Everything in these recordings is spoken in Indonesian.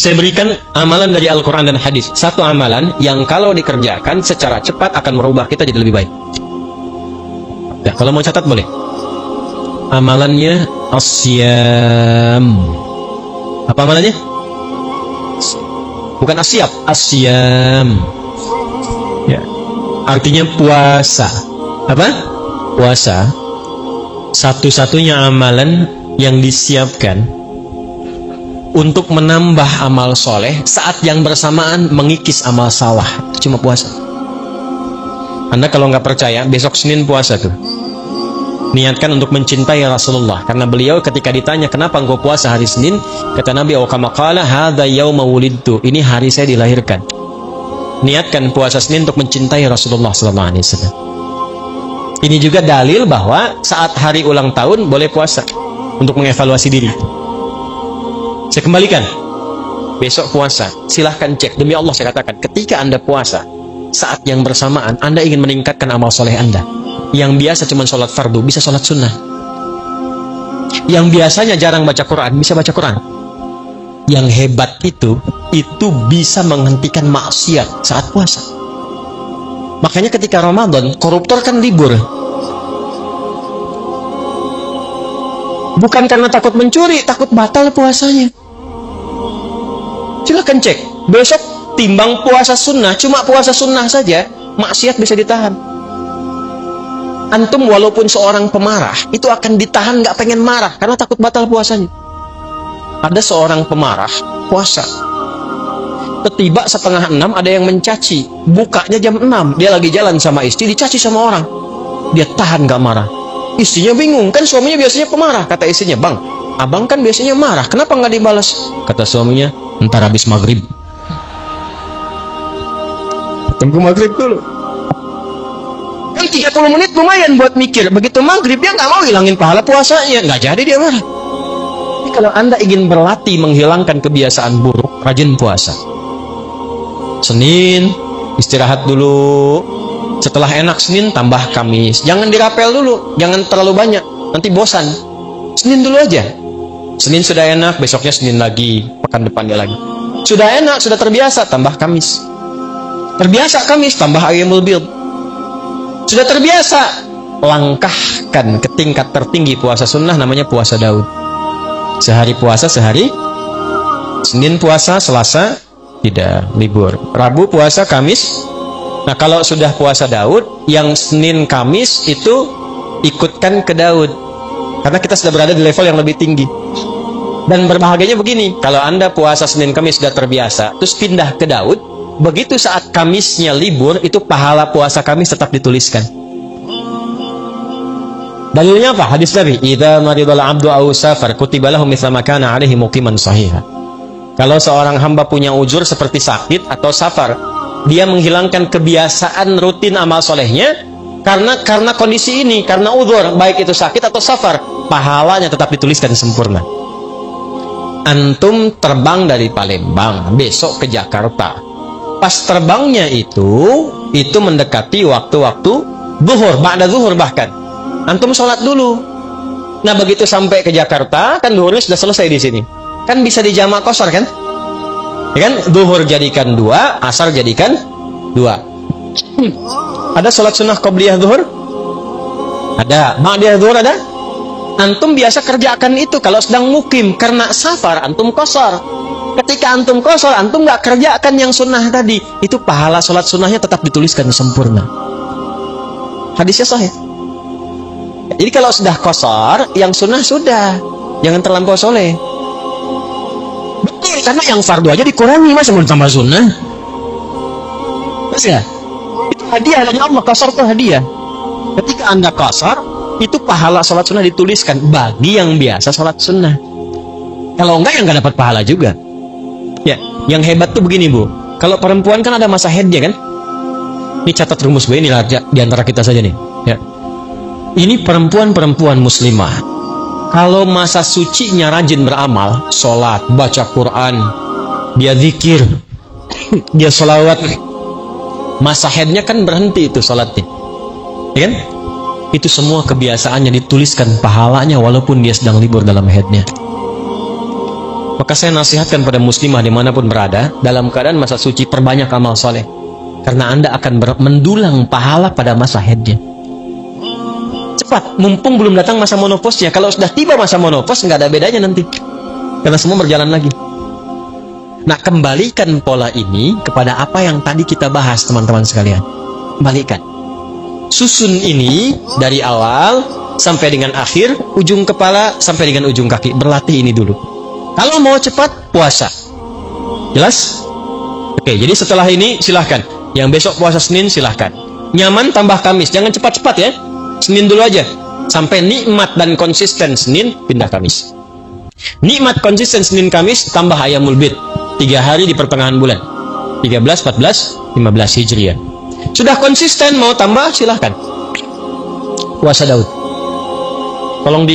Saya berikan amalan dari Al-Quran dan hadis. Satu amalan yang kalau dikerjakan secara cepat akan merubah kita jadi lebih baik. Ya, kalau mau catat boleh. Amalannya asyam. Apa amalannya? Bukan asyab, asyam. Ya. Artinya puasa. Apa? Puasa. Satu-satunya amalan yang disiapkan untuk menambah amal soleh saat yang bersamaan mengikis amal salah. Cuma puasa. Anda kalau nggak percaya, besok Senin puasa tuh. Niatkan untuk mencintai Rasulullah. Karena beliau ketika ditanya kenapa engkau puasa hari Senin, kata Nabi, "Wa kama qala hadza yauma wulidtu." Ini hari saya dilahirkan. Niatkan puasa Senin untuk mencintai Rasulullah sallallahu alaihi wasallam. Ini juga dalil bahwa saat hari ulang tahun boleh puasa untuk mengevaluasi diri. Saya kembalikan. Besok puasa, silahkan cek. Demi Allah saya katakan, ketika Anda puasa, saat yang bersamaan Anda ingin meningkatkan amal soleh Anda. Yang biasa cuma sholat fardu, bisa sholat sunnah. Yang biasanya jarang baca Quran, bisa baca Quran. Yang hebat itu bisa menghentikan maksiat saat puasa. Makanya ketika Ramadan, koruptor kan libur. Bukan karena takut mencuri, takut batal puasanya. Silahkan cek. Besok timbang puasa sunnah, cuma puasa sunnah saja, maksiat bisa ditahan. Antum walaupun seorang pemarah, itu akan ditahan gak pengen marah, karena takut batal puasanya. Ada seorang pemarah, puasa. Tiba 5:30 ada yang mencaci. Bukanya jam 6, dia lagi jalan sama istri, dicaci sama orang. Dia tahan gak marah. Istrinya bingung, kan suaminya biasanya pemarah. Kata istrinya, "Bang, abang kan biasanya marah, kenapa gak dibalas?" Kata suaminya, "Ntar habis maghrib." Tunggu maghrib dulu. Yang 30 menit lumayan buat mikir. Begitu maghrib dia nggak mau hilangin pahala puasanya, nggak jadi dia marah. Tapi kalau Anda ingin berlatih menghilangkan kebiasaan buruk, rajin puasa. Senin istirahat dulu. Setelah enak Senin tambah Kamis. Jangan dirapel dulu, jangan terlalu banyak, nanti bosan. Senin dulu aja. Senin sudah enak, besoknya Senin lagi, pekan depannya lagi. Sudah enak, sudah terbiasa, tambah Kamis. Terbiasa Kamis, tambah Ayyamul Bid. Sudah terbiasa, langkahkan ke tingkat tertinggi puasa sunnah, namanya puasa Daud. Sehari puasa, sehari. Senin puasa, Selasa tidak, libur. Rabu puasa, Kamis. Nah, kalau sudah puasa Daud, yang Senin Kamis itu ikutkan ke Daud. Karena kita sudah berada di level yang lebih tinggi. Dan berbahagianya begini, kalau Anda puasa Senin Kamis sudah terbiasa, terus pindah ke Daud, begitu saat Kamisnya libur, itu pahala puasa Kamis tetap dituliskan. Dalilnya apa? Hadis Nabi, "Idza maridal 'abdu aw safar kutiba lahu mithla ma kana 'alaihi muqiman shahiha." Kalau seorang hamba punya uzur seperti sakit atau safar, dia menghilangkan kebiasaan rutin amal solehnya karena kondisi ini, karena uzur, baik itu sakit atau safar, pahalanya tetap dituliskan sempurna. Antum terbang dari Palembang besok ke Jakarta. Pas terbangnya itu mendekati waktu-waktu zuhur, ba'da zuhur bahkan. Antum sholat dulu. Nah, begitu sampai ke Jakarta, kan zuhurnya sudah selesai di sini. Kan bisa dijamak qashar kan? Ya kan? Zuhur jadikan 2, asar jadikan 2. Ada sholat sunnah qobliyah zuhur? Ada. Ba'diyah zuhur ada? Antum biasa kerjakan itu kalau sedang mukim. Karena safar, antum qashar. Ketika antum qashar, antum nggak kerjakan yang sunnah tadi, itu pahala sholat sunnahnya tetap dituliskan sempurna. Hadisnya sahih. Jadi kalau sudah qashar, yang sunnah sudah, jangan terlampau soleh. Betul, karena yang fardu aja dikurangi, masa mau ditambah sunnah? Mas ya? Itu hadiah dari Allah, qashar itu hadiah. Ketika Anda qashar, itu pahala sholat sunnah dituliskan bagi yang biasa sholat sunnah. Kalau enggak, yang nggak dapat pahala juga. Ya, yang hebat tuh begini Bu, kalau perempuan kan ada masa haidnya kan. Ini catat rumus gue, ini di antara kita saja nih. Ya, ini perempuan muslimah, kalau masa sucinya rajin beramal, sholat, baca Quran, dia zikir, dia sholawat, masa haidnya kan berhenti itu sholatnya, ya kan? Itu semua kebiasaannya dituliskan pahalanya walaupun dia sedang libur dalam haidnya. Maka saya nasihatkan pada muslimah dimanapun berada, dalam keadaan masa suci perbanyak amal soleh, karena Anda akan mendulang pahala pada masa haidnya. Cepat, mumpung belum datang masa monoposnya. Kalau sudah tiba masa monopos, nggak ada bedanya nanti, karena semua berjalan lagi. Nah, kembalikan pola ini kepada apa yang tadi kita bahas, teman-teman sekalian. Kembalikan. Susun ini dari awal sampai dengan akhir, ujung kepala sampai dengan ujung kaki. Berlatih ini dulu. Kalau mau cepat, puasa. Jelas? Oke, jadi setelah ini silahkan. Yang besok puasa Senin silahkan. Nyaman tambah Kamis. Jangan cepat-cepat ya. Senin dulu aja. Sampai nikmat dan konsisten Senin, pindah Kamis. Nikmat konsisten Senin Kamis, tambah Ayyamul Bid. 3 hari di pertengahan bulan. 13, 14, 15 Hijriah. Sudah konsisten, mau tambah silahkan. Puasa Daud. Tolong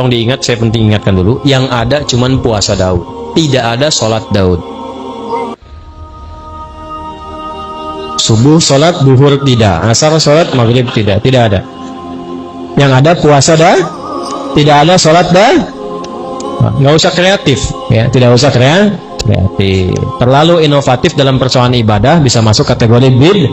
diingat, saya penting ingatkan dulu, yang ada cuman puasa Daud, tidak ada sholat Daud. Subuh sholat, duhur tidak, asar sholat, maghrib tidak ada. Yang ada puasa tidak ada sholat nggak usah kreatif, ya, tidak usah kreatif. Terlalu inovatif dalam persoalan ibadah bisa masuk kategori bid.